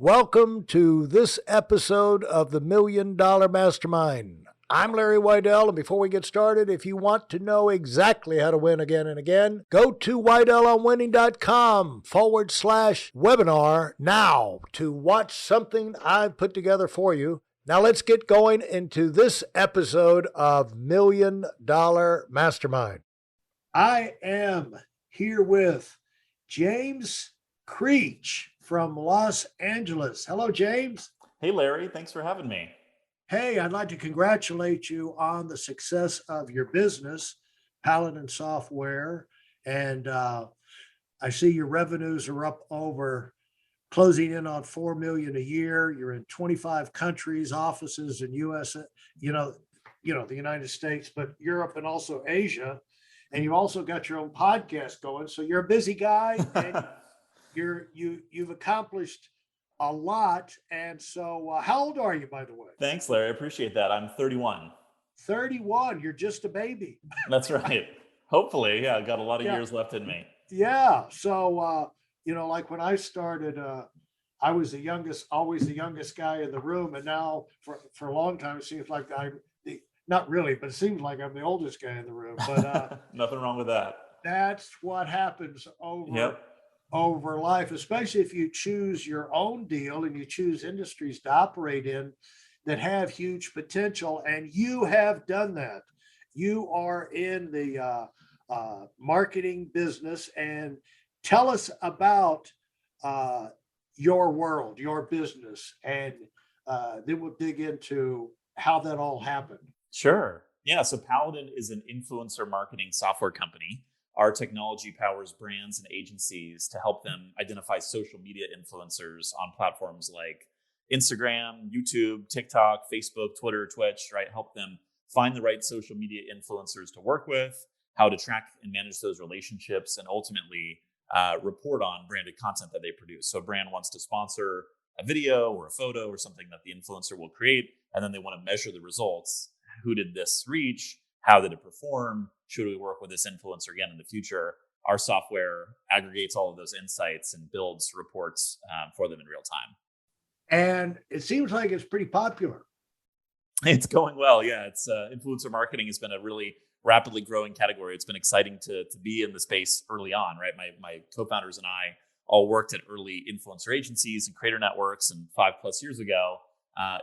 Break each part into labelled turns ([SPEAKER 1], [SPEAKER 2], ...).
[SPEAKER 1] Welcome to this episode of the $1 Million Mastermind. I'm Larry Weidel, and before we get started, if you want to know exactly how to win again and again, go to weidelonwinning.com/webinar now to watch something I've put together for you. Now let's get going into this episode of $1 Million Mastermind. I am here with James Creech from Los Angeles. Hello, James.
[SPEAKER 2] Hey, Larry. Thanks for having me.
[SPEAKER 1] Hey, I'd like to congratulate you on the success of your business, Paladin Software. And I see your revenues are up over closing in on 4 million a year. You're in 25 countries, offices in US, the United States, but Europe and also Asia. And you also got your own podcast going. So you're a busy guy and you've accomplished a lot. And so how old are you, by the way?
[SPEAKER 2] Thanks, Larry. I appreciate that. I'm 31.
[SPEAKER 1] 31. You're just a baby.
[SPEAKER 2] That's right. Hopefully. Yeah, I've got a lot of years left in me.
[SPEAKER 1] Yeah. So, like when I started, I was always the youngest guy in the room. And now for a long time, it seems like not really, but it seems like I'm the oldest guy in the room. But
[SPEAKER 2] nothing wrong with that.
[SPEAKER 1] That's what happens over life, especially if you choose your own deal and you choose industries to operate in that have huge potential. And you have done that. You are in the marketing business. And tell us about your world, your business, and then we'll dig into how that all happened.
[SPEAKER 2] Sure. Yeah. So Paladin is an influencer marketing software company. Our technology powers brands and agencies to help them identify social media influencers on platforms like Instagram, YouTube, TikTok, Facebook, Twitter, Twitch, right? Help them find the right social media influencers to work with, how to track and manage those relationships, and ultimately report on branded content that they produce. So a brand wants to sponsor a video or a photo or something that the influencer will create, and then they want to measure the results. Who did this reach? How did it perform? Should we work with this influencer again in the future? Our software aggregates all of those insights and builds reports for them in real time.
[SPEAKER 1] And it seems like it's pretty popular.
[SPEAKER 2] It's going well. Yeah, it's influencer marketing has been a really rapidly growing category. It's been exciting to be in the space early on, right? My co-founders and I all worked at early influencer agencies and creator networks, and 5+ years ago,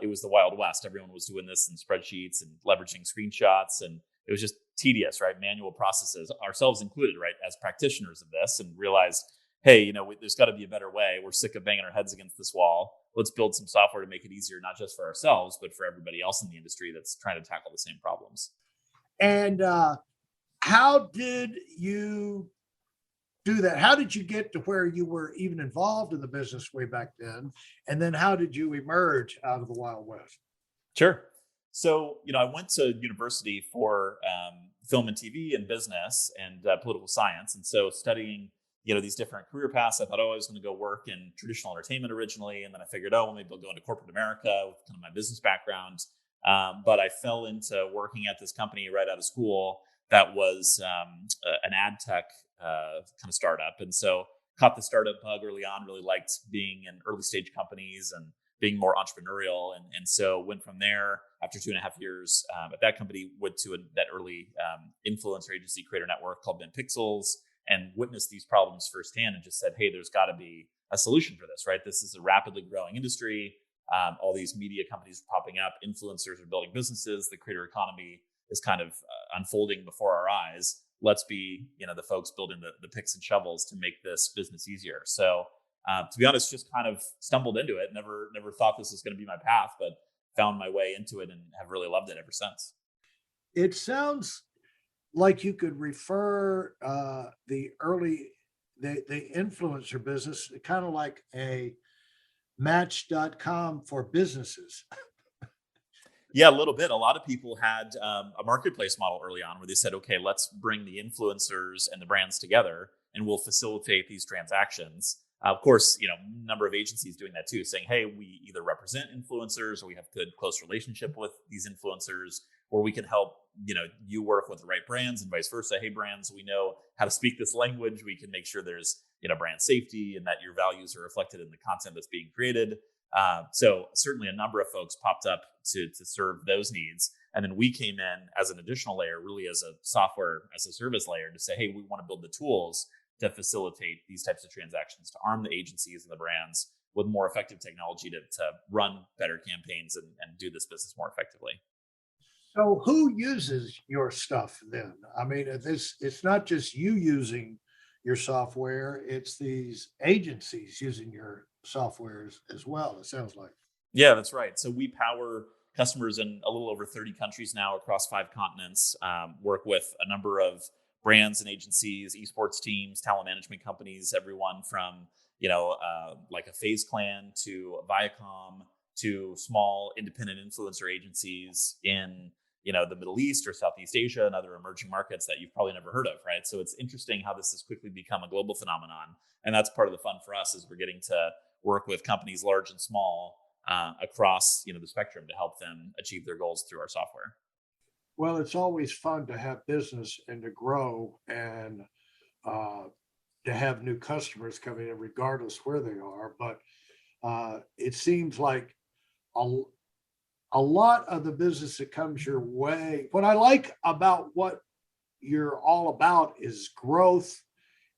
[SPEAKER 2] it was the Wild West. Everyone was doing this in spreadsheets and leveraging screenshots, and it was just tedious, right? Manual processes, ourselves included, right? As practitioners of this, and realized, hey, there's got to be a better way. We're sick of banging our heads against this wall. Let's build some software to make it easier, not just for ourselves, but for everybody else in the industry that's trying to tackle the same problems.
[SPEAKER 1] And how did you do that? How did you get to where you were even involved in the business way back then? And then how did you emerge out of the Wild West?
[SPEAKER 2] Sure. So, I went to university for film and TV and business and political science. And so studying, these different career paths, I thought, I was going to go work in traditional entertainment originally. And then I figured, maybe I'll go into corporate America with kind of my business background. But I fell into working at this company right out of school that was an ad tech kind of startup. And so caught the startup bug early on, really liked being in early stage companies and being more entrepreneurial. And so went from there after 2.5 years at that company, went to that early influencer agency creator network called Ben Pixels, and witnessed these problems firsthand and just said, hey, there's got to be a solution for this, right? This is a rapidly growing industry. All these media companies are popping up. Influencers are building businesses. The creator economy is kind of unfolding before our eyes. Let's be, the folks building the picks and shovels to make this business easier. So to be honest, just kind of stumbled into it. Never thought this was going to be my path, but found my way into it and have really loved it ever since.
[SPEAKER 1] It sounds like you could refer the influencer business kind of like a Match.com for businesses.
[SPEAKER 2] Yeah, a little bit. A lot of people had a marketplace model early on where they said, okay, let's bring the influencers and the brands together and we'll facilitate these transactions. Of course, a number of agencies doing that too, saying, hey, we either represent influencers or we have good, close relationship with these influencers, or we can help, you work with the right brands and vice versa. Hey, brands, we know how to speak this language. We can make sure there's brand safety and that your values are reflected in the content that's being created. So certainly a number of folks popped up to serve those needs. And then we came in as an additional layer, really as a software as a service layer, to say, hey, we want to build the tools to facilitate these types of transactions, to arm the agencies and the brands with more effective technology to run better campaigns and do this business more effectively.
[SPEAKER 1] So who uses your stuff then? I mean, it's not just you using your software, it's these agencies using your software as well, it sounds like.
[SPEAKER 2] Yeah, that's right. So we power customers in a little over 30 countries now across 5 continents, work with a number of brands and agencies, esports teams, talent management companies, everyone from, like a Phase Clan to Viacom to small independent influencer agencies in, the Middle East or Southeast Asia and other emerging markets that you've probably never heard of, right? So it's interesting how this has quickly become a global phenomenon. And that's part of the fun for us is we're getting to work with companies large and small across the spectrum to help them achieve their goals through our software.
[SPEAKER 1] Well, it's always fun to have business and to grow and uh, to have new customers coming in, regardless where they are. But it seems like a, a lot of the business that comes your way. What I like about what you're all about is growth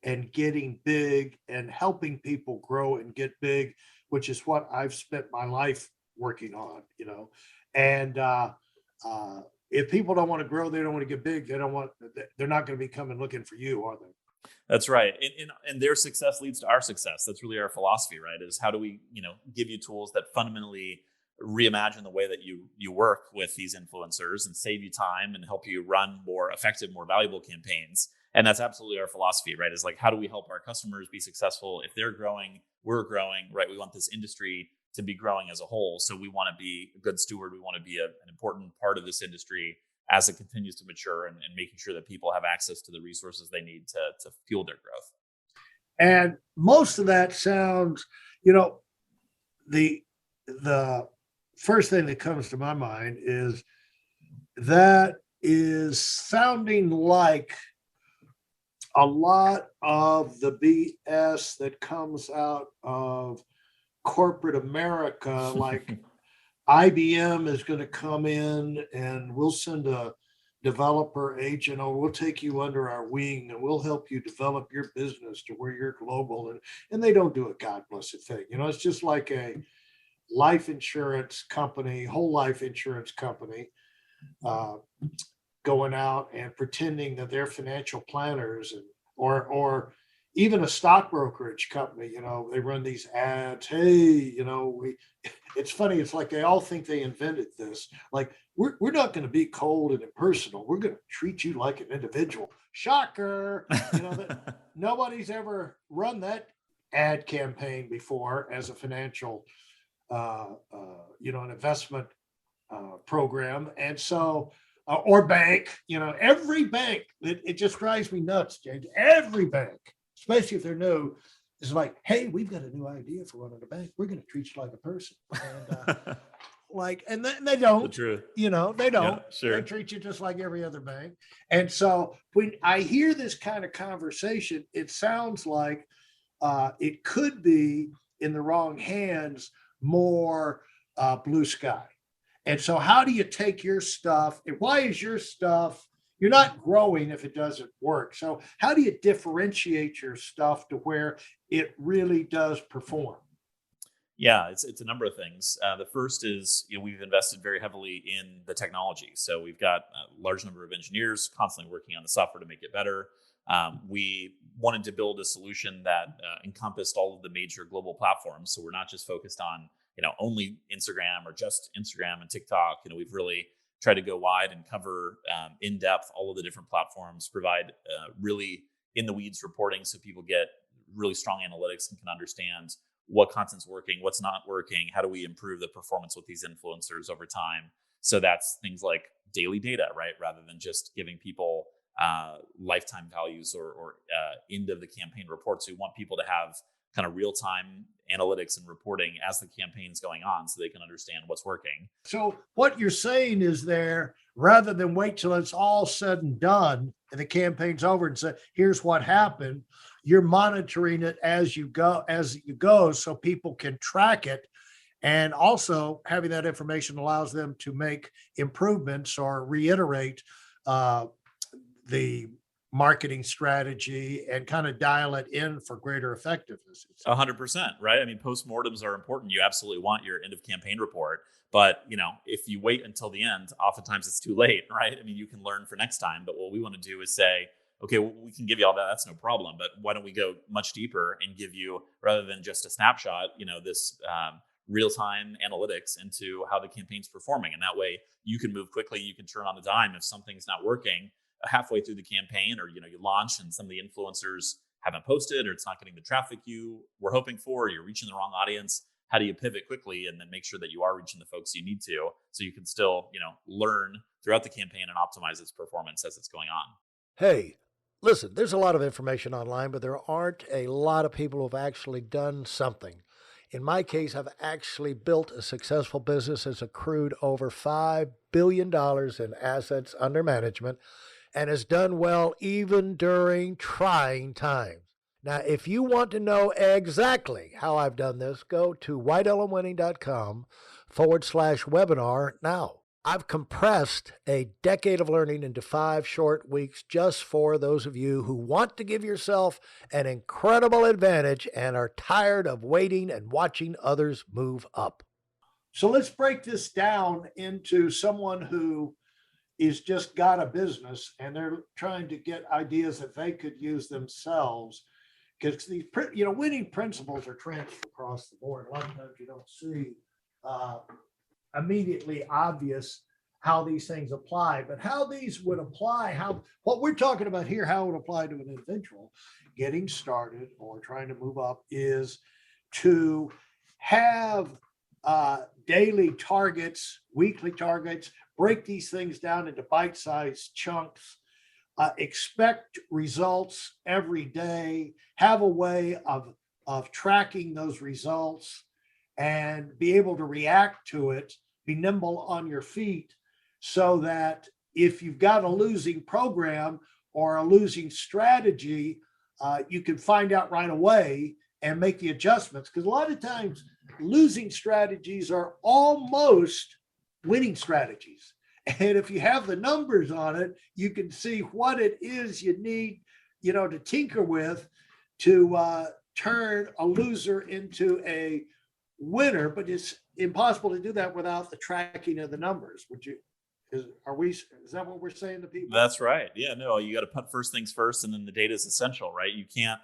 [SPEAKER 1] and getting big and helping people grow and get big, which is what I've spent my life working on. And if people don't want to grow, they don't want to get big, they're not going to be coming looking for you, are they?
[SPEAKER 2] That's right. And their success leads to our success. That's really our philosophy, right? Is how do we, give you tools that fundamentally reimagine the way that you work with these influencers and save you time and help you run more effective, more valuable campaigns. And that's absolutely our philosophy, right? Is like, how do we help our customers be successful? If they're growing, we're growing, right? We want this industry to be growing as a whole. So we want to be a good steward. We want to be an important part of this industry as it continues to mature and making sure that people have access to the resources they need to fuel their growth.
[SPEAKER 1] And most of that sounds, the the first thing that comes to my mind that is sounding like a lot of the BS that comes out of corporate America, like IBM is going to come in and we'll send a developer agent, or we'll take you under our wing and we'll help you develop your business to where you're global. And they don't do a God blessed thing. It's just like a life insurance company, whole life insurance company, uh, going out and pretending that they're financial planners or even a stock brokerage company, they run these ads. Hey, it's funny. It's like they all think they invented this. Like we're not going to be cold and impersonal. We're going to treat you like an individual. Shocker. That nobody's ever run that ad campaign before as a financial, an investment program. And so, or bank, every bank, it just drives me nuts, James. Every bank, especially if they're new, is like, hey, we've got a new idea for running a bank. We're going to treat you like a person. And they don't,
[SPEAKER 2] The truth.
[SPEAKER 1] They don't.
[SPEAKER 2] Yeah, sure.
[SPEAKER 1] They treat you just like every other bank. And so when I hear this kind of conversation, it sounds like it could be in the wrong hands, more blue sky. And so how do you take your stuff and why is your stuff, you're not growing if it doesn't work. So how do you differentiate your stuff to where it really does perform?
[SPEAKER 2] Yeah, it's a number of things. The first is we've invested very heavily in the technology. So we've got a large number of engineers constantly working on the software to make it better. We wanted to build a solution that encompassed all of the major global platforms. So we're not just focused on only Instagram or just Instagram and TikTok. We've really tried to go wide and cover in depth all of the different platforms, provide really in the weeds reporting so people get really strong analytics and can understand what content's working, what's not working, how do we improve the performance with these influencers over time. So that's things like daily data, right? Rather than just giving people lifetime values or end of the campaign reports. We want people to have kind of real-time analytics and reporting as the campaign's going on so they can understand what's working.
[SPEAKER 1] So what you're saying is there, rather than wait till it's all said and done and the campaign's over and say, here's what happened, you're monitoring it as you go, so people can track it. And also having that information allows them to make improvements or reiterate uh, the marketing strategy and kind of dial it in for greater effectiveness.
[SPEAKER 2] 100%, right? I mean, postmortems are important. You absolutely want your end of campaign report, but if you wait until the end, oftentimes it's too late, right? I mean, you can learn for next time, but what we want to do is say, okay, well, we can give you all that. That's no problem. But why don't we go much deeper and give you, rather than just a snapshot, this real time analytics into how the campaign's performing. And that way you can move quickly. You can turn on a dime if something's not working halfway through the campaign, or, you launch and some of the influencers haven't posted, or it's not getting the traffic you were hoping for, or you're reaching the wrong audience. How do you pivot quickly and then make sure that you are reaching the folks you need to, so you can still, learn throughout the campaign and optimize its performance as it's going on?
[SPEAKER 3] Hey, listen, there's a lot of information online, but there aren't a lot of people who've actually done something. In my case, I've actually built a successful business that's accrued over $5 billion in assets under management and has done well even during trying times. Now, if you want to know exactly how I've done this, go to whitelmwinning.com/webinar now. I've compressed a decade of learning into 5 short weeks just for those of you who want to give yourself an incredible advantage and are tired of waiting and watching others move up.
[SPEAKER 1] So let's break this down into someone who is just got a business and they're trying to get ideas that they could use themselves, because these winning principles are transferred across the board. A lot of times you don't see uh, immediately obvious how these things apply, but how these would apply, how what we're talking about here, how it would apply to an individual getting started or trying to move up, is to have daily targets, weekly targets, break these things down into bite-sized chunks, expect results every day, have a way of tracking those results, and be able to react to it, be nimble on your feet, so that if you've got a losing program or a losing strategy, you can find out right away and make the adjustments. Because a lot of times losing strategies are almost winning strategies. And if you have the numbers on it, you can see what it is you need, to tinker with to turn a loser into a winner. But it's impossible to do that without the tracking of the numbers. Is that what we're saying to people?
[SPEAKER 2] That's right. Yeah, no, you got to put first things first, and then the data is essential, right? You can't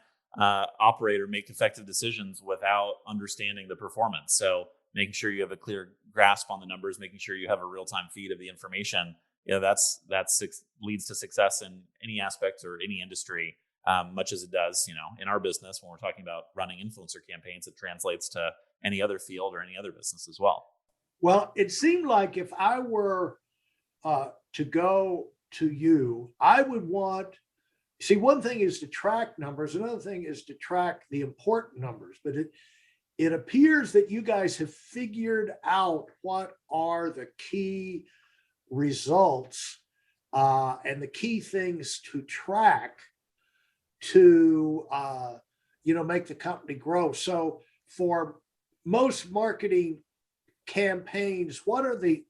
[SPEAKER 2] operate or make effective decisions without understanding the performance. So making sure you have a clear grasp on the numbers, making sure you have a real time feed of the information. That's leads to success in any aspect or any industry, much as it does, in our business. When we're talking about running influencer campaigns, it translates to any other field or any other business as well.
[SPEAKER 1] Well, it seemed like if I were to go to you, I would see, one thing is to track numbers, another thing is to track the important numbers. But it appears that you guys have figured out what are the key results and the key things to track to make the company grow. So for most marketing campaigns, what are the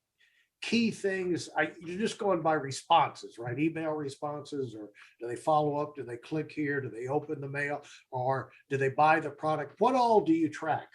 [SPEAKER 1] key things? You're just going by responses, right? Email responses, or do they follow up? Do they click here? Do they open the mail? Or do they buy the product? What all do you track?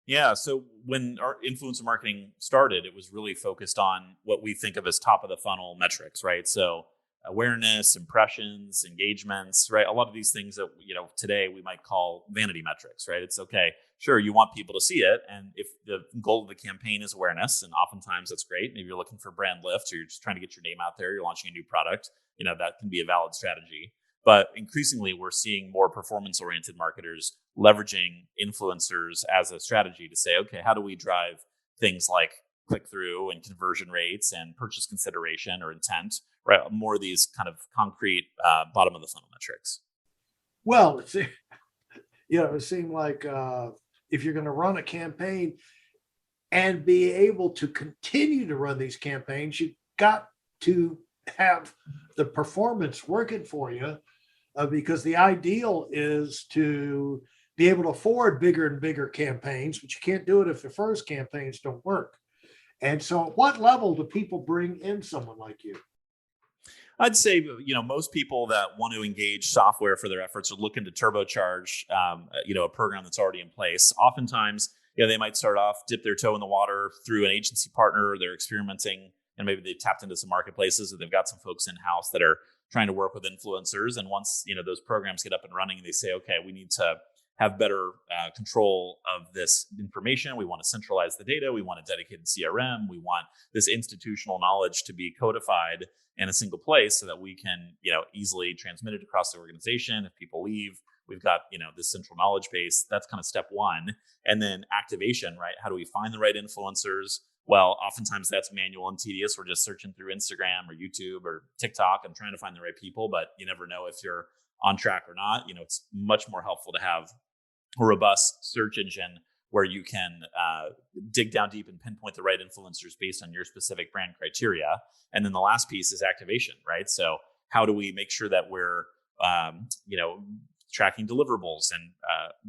[SPEAKER 2] Yeah. So when our influencer marketing started, it was really focused on what we think of as top of the funnel metrics, right? So awareness, impressions, engagements, right? A lot of these things that, today we might call vanity metrics, right? It's okay. Sure, you want people to see it. And if the goal of the campaign is awareness, and oftentimes that's great. Maybe you're looking for brand lift, or you're just trying to get your name out there, you're launching a new product, that can be a valid strategy. But increasingly, we're seeing more performance-oriented marketers leveraging influencers as a strategy to say, okay, how do we drive things like click-through and conversion rates and purchase consideration or intent, right? More of these kind of concrete bottom of the funnel metrics.
[SPEAKER 1] Well, it seemed like if you're going to run a campaign and be able to continue to run these campaigns, you've got to have the performance working for you. because the ideal is to be able to afford bigger and bigger campaigns, but you can't do it if the first campaigns don't work. And so, at what level do people bring in someone like you?
[SPEAKER 2] I'd say, most people that want to engage software for their efforts are looking to turbocharge, a program that's already in place. Oftentimes, they might start off, dip their toe in the water through an agency partner, or they're experimenting, and maybe they've tapped into some marketplaces, or they've got some folks in house that are trying to work with influencers. And once, those programs get up and running, they say, okay, we need to have better control of this information. We want to centralize the data. We want a dedicated CRM. We want this institutional knowledge to be codified in a single place so that we can, easily transmit it across the organization. If people leave, we've got, this central knowledge base. That's kind of step one. And then activation, right? How do we find the right influencers? Well, oftentimes that's manual and tedious. We're just searching through Instagram or YouTube or TikTok and trying to find the right people, but you never know if you're on track or not. It's much more helpful to have a robust search engine where you can dig down deep and pinpoint the right influencers based on your specific brand criteria. And then the last piece is activation, right? So how do we make sure that we're, tracking deliverables and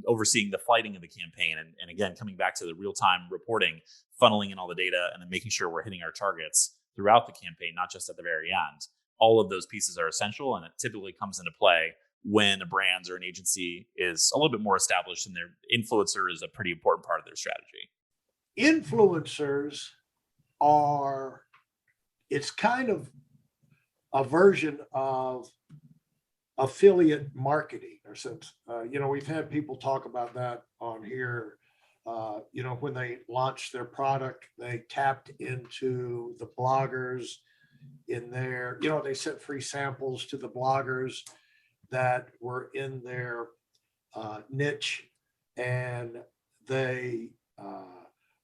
[SPEAKER 2] overseeing the flighting of the campaign? And again, coming back to the real-time reporting, funneling in all the data, and then making sure we're hitting our targets throughout the campaign, not just at the very end. All of those pieces are essential, and it typically comes into play when a brand or an agency is a little bit more established, and their influencer is a pretty important part of their strategy.
[SPEAKER 1] Influencers are, it's kind of a version of affiliate marketing, or since, we've had people talk about that on here. When they launched their product, they tapped into the bloggers in their, they sent free samples to the bloggers that were in their niche, and they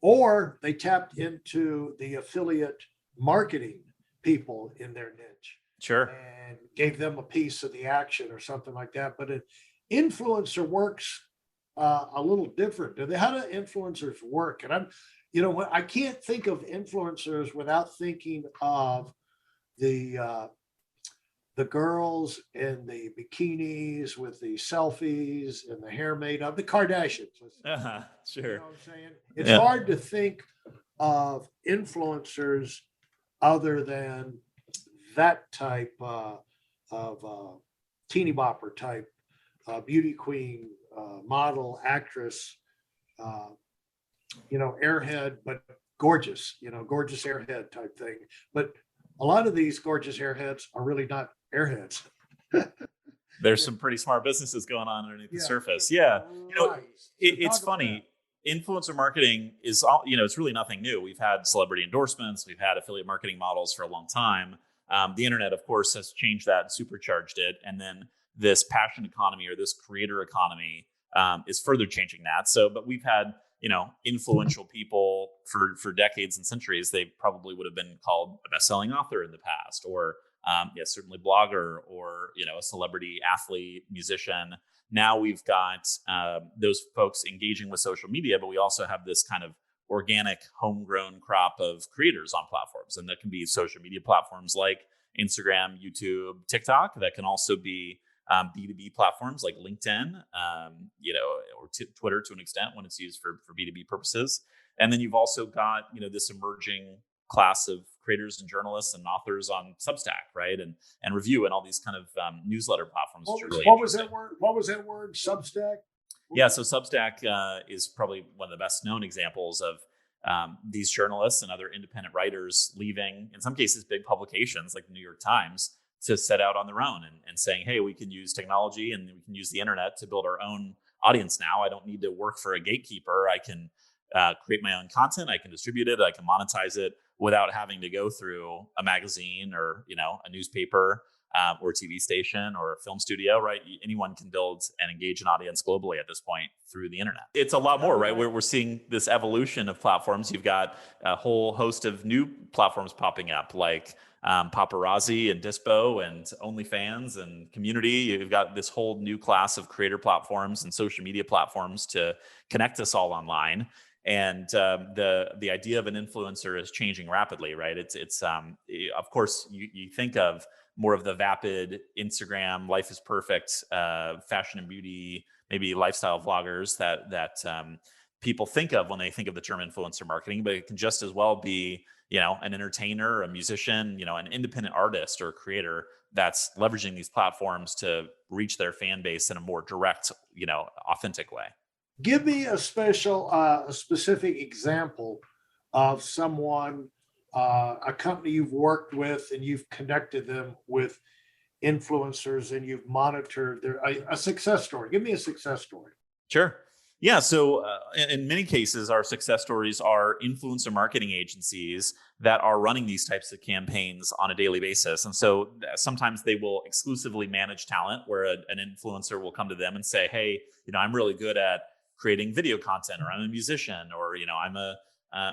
[SPEAKER 1] or they tapped into the affiliate marketing people in their niche.
[SPEAKER 2] Sure.
[SPEAKER 1] And gave them a piece of the action or something like that. But an influencer works a little different. How do influencers work? And I can't think of influencers without thinking of the girls in the bikinis with the selfies and the hair made up, the Kardashians.
[SPEAKER 2] Sure.
[SPEAKER 1] You know what I'm saying? It's hard to think of influencers other than that type of teeny bopper type, beauty queen, model, actress, airhead, but gorgeous, gorgeous airhead type thing. But a lot of these gorgeous airheads are really not airheads.
[SPEAKER 2] There's some pretty smart businesses going on underneath the surface.
[SPEAKER 1] Right.
[SPEAKER 2] It's funny. Influencer marketing is, it's really nothing new. We've had celebrity endorsements. We've had affiliate marketing models for a long time. The internet, of course, has changed that and supercharged it. And then this passion economy, or this creator economy, is further changing that. So, but we've had, influential people for decades and centuries. They probably would have been called a best-selling author in the past, or certainly blogger, or, a celebrity athlete, musician. Now we've got those folks engaging with social media, but we also have this kind of organic, homegrown crop of creators on platforms. And that can be social media platforms like Instagram, YouTube, TikTok. That can also be B2B platforms like LinkedIn, or Twitter to an extent when it's used for B2B purposes. And then you've also got, this emerging class of creators and journalists and authors on Substack, right? And Review and all these kind of newsletter platforms.
[SPEAKER 1] What was that word? What was that word? Substack?
[SPEAKER 2] Yeah, so Substack is probably one of the best known examples of these journalists and other independent writers leaving, in some cases, big publications like the New York Times to set out on their own and saying, hey, we can use technology and we can use the internet to build our own audience now. I don't need to work for a gatekeeper. I can create my own content. I can distribute it. I can monetize it without having to go through a magazine or, a newspaper. Or a TV station or a film studio, right? Anyone can build and engage an audience globally at this point through the internet. It's a lot more, right? We're seeing this evolution of platforms. You've got a whole host of new platforms popping up, like Paparazzi and Dispo and OnlyFans and Community. You've got this whole new class of creator platforms and social media platforms to connect us all online. And the idea of an influencer is changing rapidly, right? It's of course you think of more of the vapid Instagram, life is perfect, fashion and beauty, maybe lifestyle vloggers that people think of when they think of the term influencer marketing. But it can just as well be, an entertainer, a musician, an independent artist or creator that's leveraging these platforms to reach their fan base in a more direct, authentic way.
[SPEAKER 1] Give me a specific example of someone, a company you've worked with and you've connected them with influencers and you've monitored a success story. Give me a success story.
[SPEAKER 2] Sure. Yeah. So, in many cases, our success stories are influencer marketing agencies that are running these types of campaigns on a daily basis. And so sometimes they will exclusively manage talent where an influencer will come to them and say, hey, I'm really good at creating video content, or I'm a musician, or, I'm a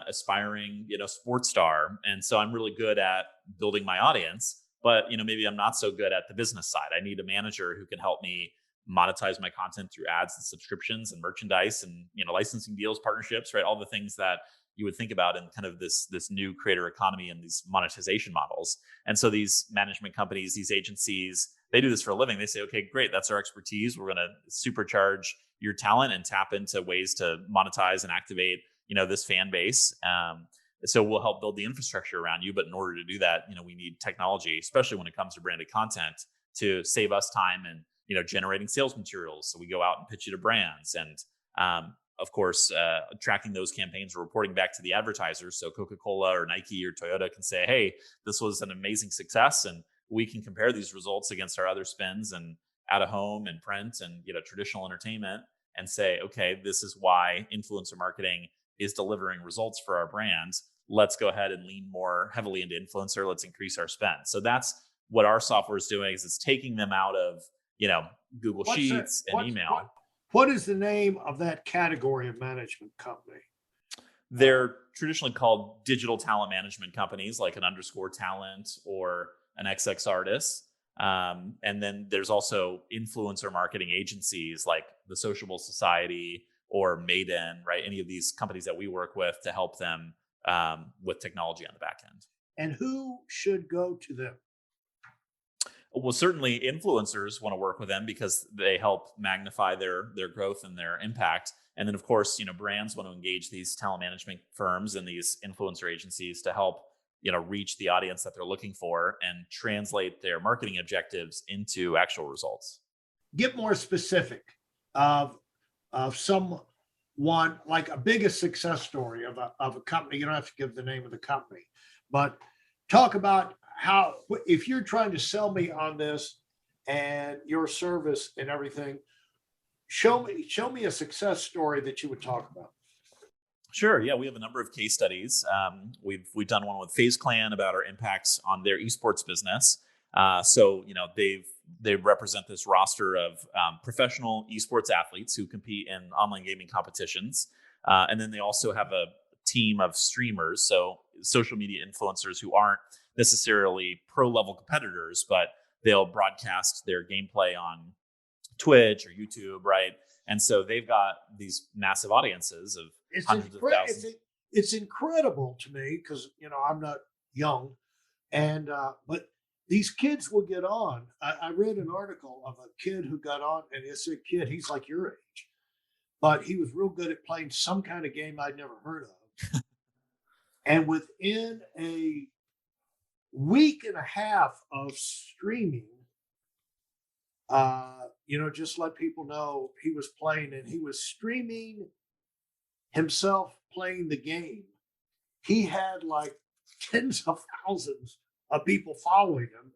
[SPEAKER 2] aspiring, sports star. And so I'm really good at building my audience, but, maybe I'm not so good at the business side. I need a manager who can help me monetize my content through ads and subscriptions and merchandise and licensing deals, partnerships, right? All the things that you would think about in kind of this new creator economy and these monetization models. And so these management companies, these agencies, they do this for a living. They say, okay, great, that's our expertise. We're going to supercharge your talent and tap into ways to monetize and activate this fan base. So we'll help build the infrastructure around you, but in order to do that, we need technology, especially when it comes to branded content, to save us time and generating sales materials. So we go out and pitch it to brands, and of course, tracking those campaigns or reporting back to the advertisers. So Coca-Cola or Nike or Toyota can say, hey, this was an amazing success, and we can compare these results against our other spends and out of home and print and traditional entertainment, and say, okay, this is why influencer marketing is delivering results for our brands. Let's go ahead and lean more heavily into influencer. Let's increase our spend. So that's what our software is doing, is it's taking them out of Google Sheets and email.
[SPEAKER 1] What is the name of that category of management company?
[SPEAKER 2] They're traditionally called digital talent management companies, like an Underscore Talent or an XX Artist. And then there's also influencer marketing agencies like the Sociable Society or Maiden, right? Any of these companies that we work with to help them with technology on the back end.
[SPEAKER 1] And who should go to them?
[SPEAKER 2] Well, certainly influencers want to work with them because they help magnify their growth and their impact. And then, of course, brands want to engage these talent management firms and these influencer agencies to help, reach the audience that they're looking for and translate their marketing objectives into actual results.
[SPEAKER 1] Get more specific of someone, like a biggest success story of a company. You don't have to give the name of the company, but talk about how, if you're trying to sell me on this and your service and everything, show me a success story that you would talk about.
[SPEAKER 2] Sure. Yeah, we have a number of case studies. We've done one with FaZe Clan about our impacts on their esports business. So they represent this roster of professional esports athletes who compete in online gaming competitions, and then they also have a team of streamers, so social media influencers who aren't necessarily pro level competitors, but they'll broadcast their gameplay on Twitch or YouTube, right? And so they've got these massive audiences of hundreds of thousands.
[SPEAKER 1] It's incredible to me because I'm not young, and but these kids will get on. I read an article of a kid who got on, and it's a kid, he's like your age, but he was real good at playing some kind of game I'd never heard of. And within a week and a half of streaming, just let people know he was playing, and he was streaming himself playing the game. He had like tens of thousands of people following him,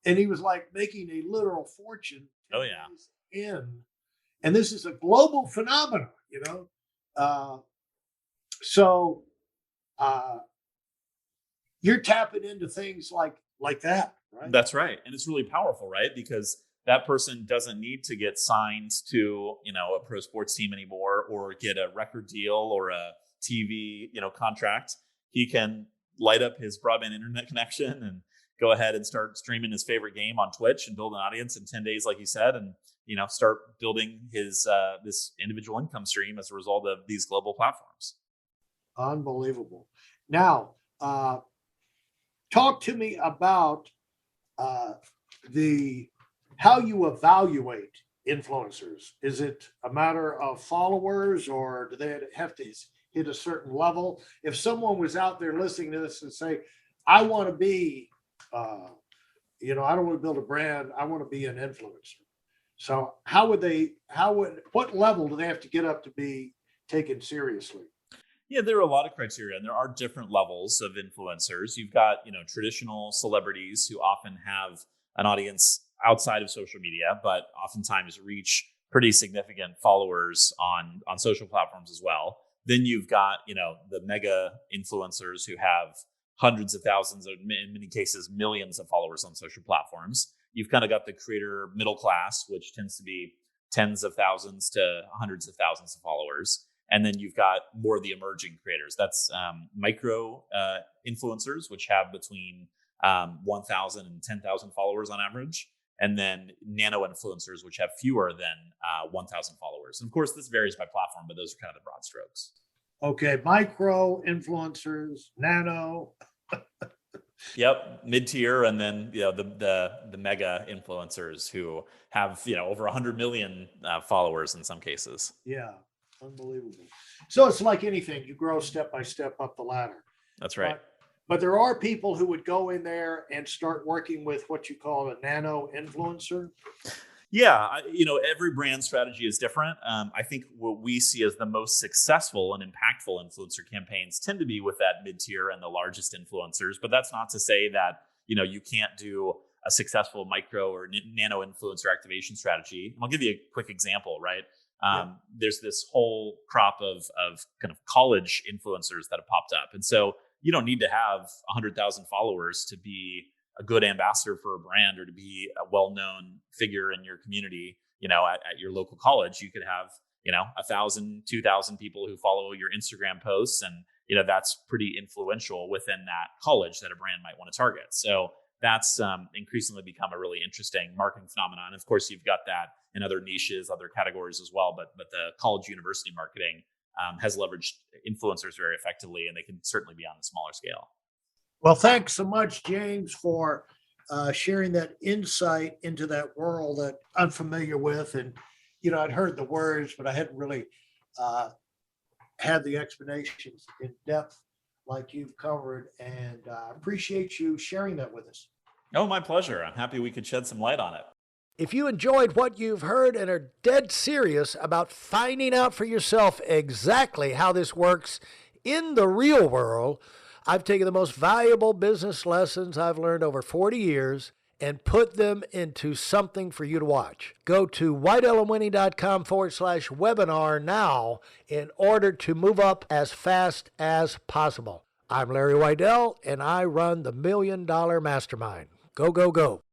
[SPEAKER 1] and he was like making a literal fortune.
[SPEAKER 2] Oh yeah.
[SPEAKER 1] And this is a global phenomenon, so you're tapping into things like that, right?
[SPEAKER 2] That's right. And it's really powerful, right? Because that person doesn't need to get signed to, a pro sports team anymore, or get a record deal or a TV, contract. He can light up his broadband internet connection and go ahead and start streaming his favorite game on Twitch and build an audience in 10 days, like you said, and, start building his, this individual income stream as a result of these global platforms.
[SPEAKER 1] Unbelievable. Now, talk to me about the how you evaluate influencers. Is it a matter of followers, or do they have to hit a certain level? If someone was out there listening to this and say, I want to be, I don't want to build a brand, I want to be an influencer. So what level do they have to get up to be taken seriously?
[SPEAKER 2] Yeah, there are a lot of criteria, and there are different levels of influencers. You've got, traditional celebrities who often have an audience outside of social media, but oftentimes reach pretty significant followers on social platforms as well. Then you've got, the mega influencers who have hundreds of thousands, or in many cases, millions of followers on social platforms. You've kind of got the creator middle class, which tends to be tens of thousands to hundreds of thousands of followers. And then you've got more of the emerging creators. That's micro influencers, which have between 1,000 and 10,000 followers on average. And then nano influencers, which have fewer than 1,000 followers. And of course, this varies by platform, but those are kind of the broad strokes.
[SPEAKER 1] Okay, micro influencers, nano.
[SPEAKER 2] Yep, mid-tier, and then the mega influencers who have over 100 million followers in some cases.
[SPEAKER 1] Yeah, unbelievable. So it's like anything, you grow step by step up the ladder.
[SPEAKER 2] That's right.
[SPEAKER 1] But there are people who would go in there and start working with what you call a nano influencer.
[SPEAKER 2] Yeah, every brand strategy is different. I think what we see as the most successful and impactful influencer campaigns tend to be with that mid-tier and the largest influencers. But that's not to say that, you can't do a successful micro or nano influencer activation strategy. And I'll give you a quick example, right? There's this whole crop of kind of college influencers that have popped up. And so you don't need to have 100,000 followers to be a good ambassador for a brand or to be a well-known figure in your community. At your local college, you could have 1,000, 2,000 people who follow your Instagram posts, and that's pretty influential within that college that a brand might want to target. So that's increasingly become a really interesting marketing phenomenon. Of course, you've got that in other niches, other categories as well, but the college university marketing has leveraged influencers very effectively, and they can certainly be on a smaller scale.
[SPEAKER 1] Well, thanks so much, James, for sharing that insight into that world that I'm familiar with. And, I'd heard the words, but I hadn't really had the explanations in depth like you've covered. And I appreciate you sharing that with us.
[SPEAKER 2] Oh, my pleasure. I'm happy we could shed some light on it.
[SPEAKER 3] If you enjoyed what you've heard and are dead serious about finding out for yourself exactly how this works in the real world, I've taken the most valuable business lessons I've learned over 40 years and put them into something for you to watch. Go to whiteelementing.com/webinar now in order to move up as fast as possible. I'm Larry Weidel, and I run the $1 Million Mastermind. Go, go, go.